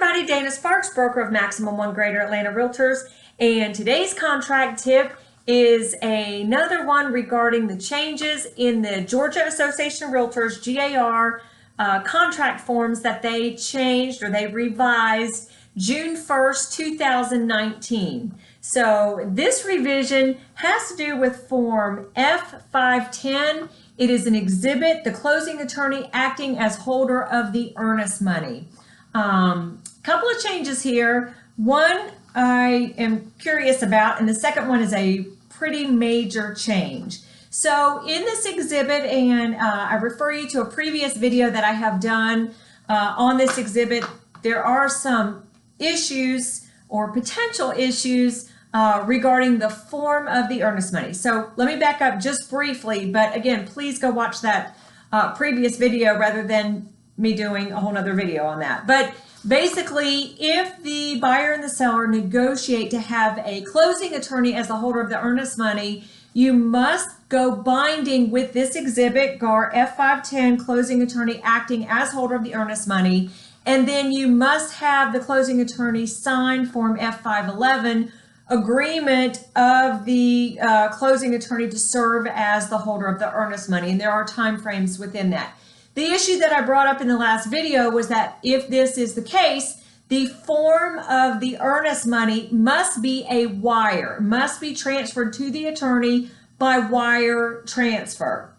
everybody, Dana Sparks, broker of Maximum One Greater Atlanta Realtors, and today's contract tip is another one regarding the changes in the Georgia Association of Realtors, GAR, contract forms that they changed or they revised June 1st, 2019. So this revision has to do with Form F510. It is an exhibit, the closing attorney acting as holder of the earnest money. Couple of changes here. One I am curious about, and the second one is a pretty major change. So in this exhibit, and I refer you to a previous video that I have done on this exhibit, there are some issues or potential issues regarding the form of the earnest money. So let me back up just briefly, but again, please go watch that previous video rather than me doing a whole nother video on that. But basically, if the buyer and the seller negotiate to have a closing attorney as the holder of the earnest money, you must go binding with this exhibit, GAR F510, closing attorney acting as holder of the earnest money. And then you must have the closing attorney sign Form F511, agreement of the closing attorney to serve as the holder of the earnest money. And there are time frames within that. The issue that I brought up in the last video was that if this is the case, the form of the earnest money must be a wire, must be transferred to the attorney by wire transfer.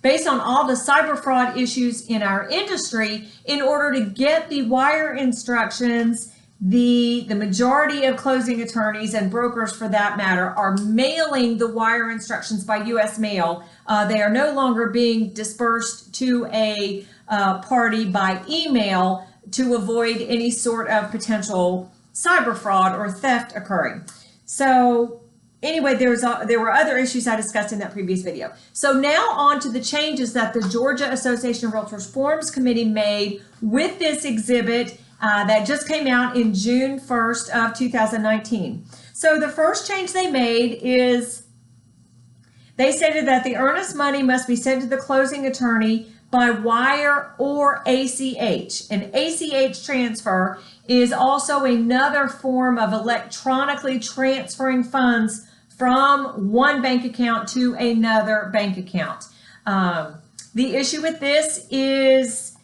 Based on all the cyber fraud issues in our industry, in order to get the wire instructions, the majority of closing attorneys and brokers for that matter are mailing the wire instructions by U.S. mail. They are no longer being dispersed to a party by email to avoid any sort of potential cyber fraud or theft occurring. So anyway, there were other issues I discussed in that previous video. So now on to the changes that the Georgia Association of Realtors Forms Committee made with this exhibit that just came out in June 1st of 2019. So the first change they made is they stated that the earnest money must be sent to the closing attorney by wire or ACH. An ACH transfer is also another form of electronically transferring funds from one bank account to another bank account. The issue with this is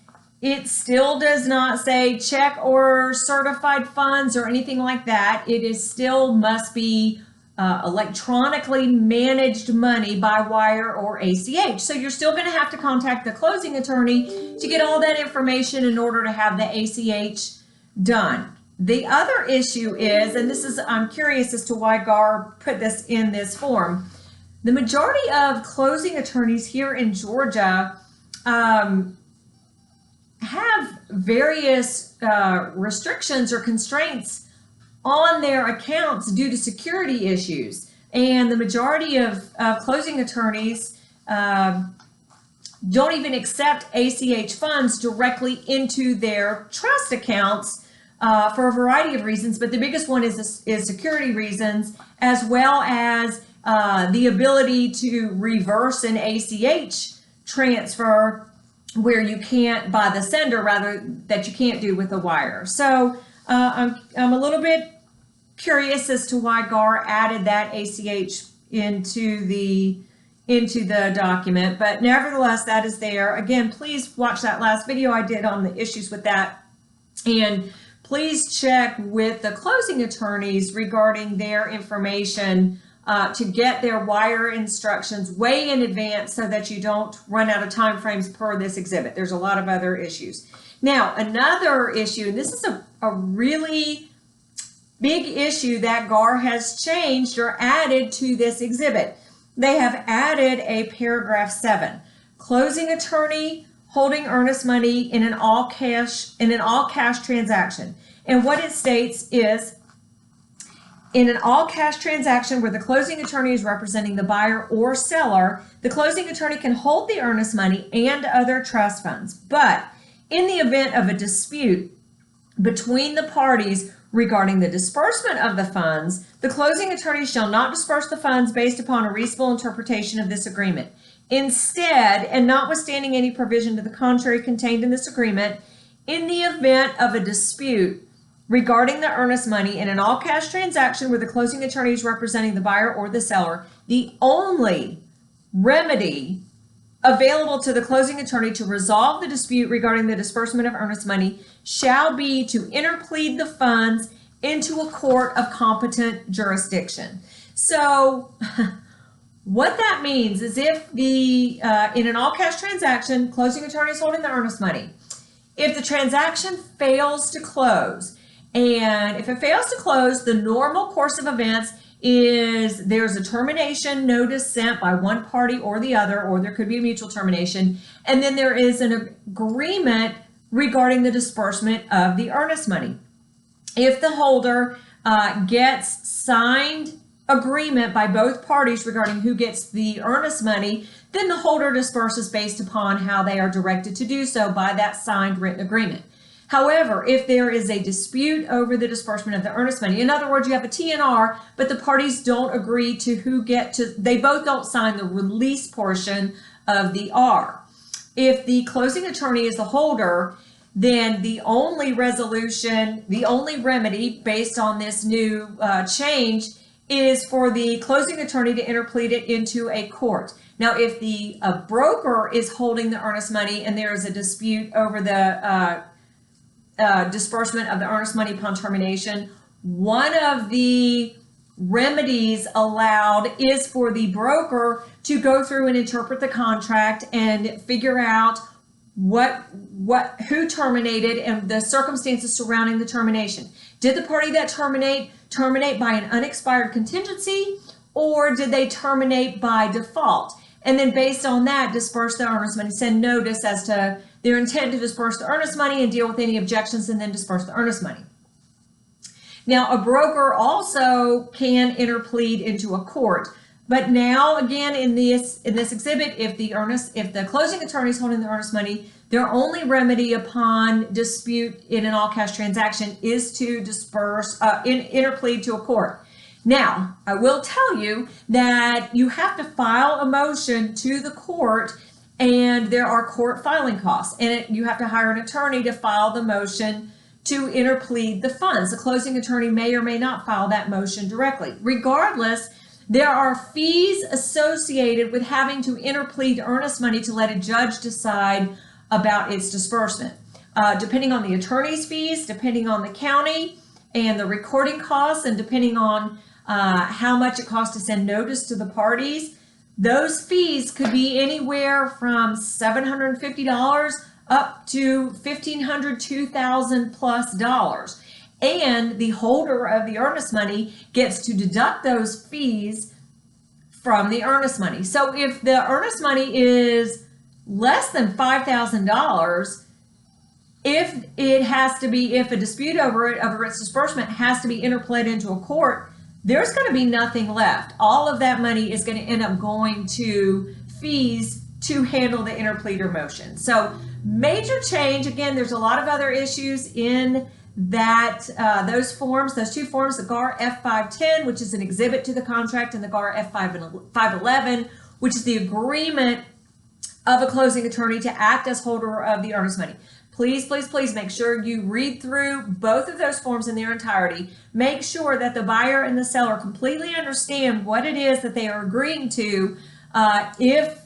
it still does not say check or certified funds or anything like that. It is still must be electronically managed money by wire or ACH. So you're still going to have to contact the closing attorney to get all that information in order to have the ACH done. The other issue is, and this is, I'm curious as to why GAR put this in this form. The majority of closing attorneys here in Georgia have various restrictions or constraints on their accounts due to security issues. And the majority of closing attorneys don't even accept ACH funds directly into their trust accounts for a variety of reasons. But the biggest one is security reasons, as well as the ability to reverse an ACH transfer where you can't, by the sender rather, that you can't do with a wire. So I'm a little bit curious as to why GAR added that ACH into the document, but nevertheless, that is there. Again, please watch that last video I did on the issues with that, and please check with the closing attorneys regarding their information to get their wire instructions way in advance so that you don't run out of time frames per this exhibit. There's a lot of other issues. Now, another issue, and this is a really big issue that GAR has changed or added to this exhibit. They have added a paragraph 7, closing attorney holding earnest money in an all cash transaction. And what it states is, in an all cash transaction where the closing attorney is representing the buyer or seller, the closing attorney can hold the earnest money and other trust funds. But in the event of a dispute between the parties regarding the disbursement of the funds, the closing attorney shall not disperse the funds based upon a reasonable interpretation of this agreement. Instead, and notwithstanding any provision to the contrary contained in this agreement, In the event of a dispute regarding the earnest money in an all-cash transaction where the closing attorney is representing the buyer or the seller, the only remedy available to the closing attorney to resolve the dispute regarding the disbursement of earnest money shall be to interplead the funds into a court of competent jurisdiction. So what that means is if the in an all-cash transaction, closing attorney is holding the earnest money. If the transaction fails to close, and if it fails to close, the normal course of events is there's a termination notice sent by one party or the other, or there could be a mutual termination, and then there is an agreement regarding the disbursement of the earnest money. If the holder gets signed agreement by both parties regarding who gets the earnest money, then the holder disperses based upon how they are directed to do so by that signed written agreement. However, if there is a dispute over the disbursement of the earnest money, in other words, you have a TNR, but the parties don't agree to who get to, they both don't sign the release portion of the R. If the closing attorney is the holder, then the only resolution, the only remedy based on this new change is for the closing attorney to interplead it into a court. Now, if the broker is holding the earnest money and there is a dispute over the disbursement of the earnest money upon termination, one of the remedies allowed is for the broker to go through and interpret the contract and figure out who terminated and the circumstances surrounding the termination. Did the party that terminate by an unexpired contingency, or did they terminate by default? And then based on that, disperse the earnest money, send notice as to their intent to disperse the earnest money and deal with any objections, and then disperse the earnest money. Now, a broker also can interplead into a court. But now, again, in this exhibit, if the closing attorney is holding the earnest money, their only remedy upon dispute in an all-cash transaction is to interplead to a court. Now, I will tell you that you have to file a motion to the court, and there are court filing costs, and you have to hire an attorney to file the motion to interplead the funds. The closing attorney may or may not file that motion directly. Regardless, there are fees associated with having to interplead earnest money to let a judge decide about its disbursement. Depending on the attorney's fees, depending on the county and the recording costs, and depending on how much it costs to send notice to the parties, those fees could be anywhere from $750 up to $1,500, $2,000 plus dollars. And the holder of the earnest money gets to deduct those fees from the earnest money. So if the earnest money is less than $5,000, if a dispute over its disbursement has to be interplayed into a court, there's going to be nothing left. All of that money is going to end up going to fees to handle the interpleader motion. So major change. Again, there's a lot of other issues in that those two forms, the GAR F510, which is an exhibit to the contract, and the GAR F511, which is the agreement of a closing attorney to act as holder of the earnest money. Please, please, please make sure you read through both of those forms in their entirety. Make sure that the buyer and the seller completely understand what it is that they are agreeing to. If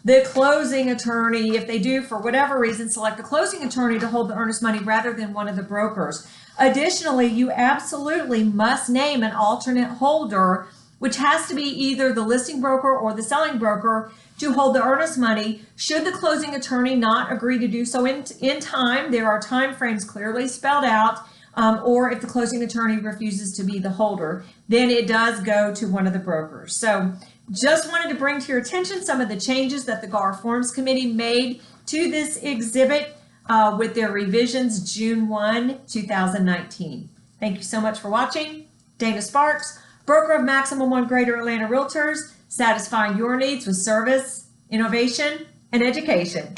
the closing attorney, if they do, for whatever reason, select the closing attorney to hold the earnest money rather than one of the brokers. Additionally, you absolutely must name an alternate holder, which has to be either the listing broker or the selling broker, to hold the earnest money. Should the closing attorney not agree to do so in time, there are time frames clearly spelled out, or if the closing attorney refuses to be the holder, then it does go to one of the brokers. So just wanted to bring to your attention some of the changes that the GAR Forms Committee made to this exhibit with their revisions June 1, 2019. Thank you so much for watching. Dana Sparks, broker of Maximum One Greater Atlanta Realtors, satisfying your needs with service, innovation, and education.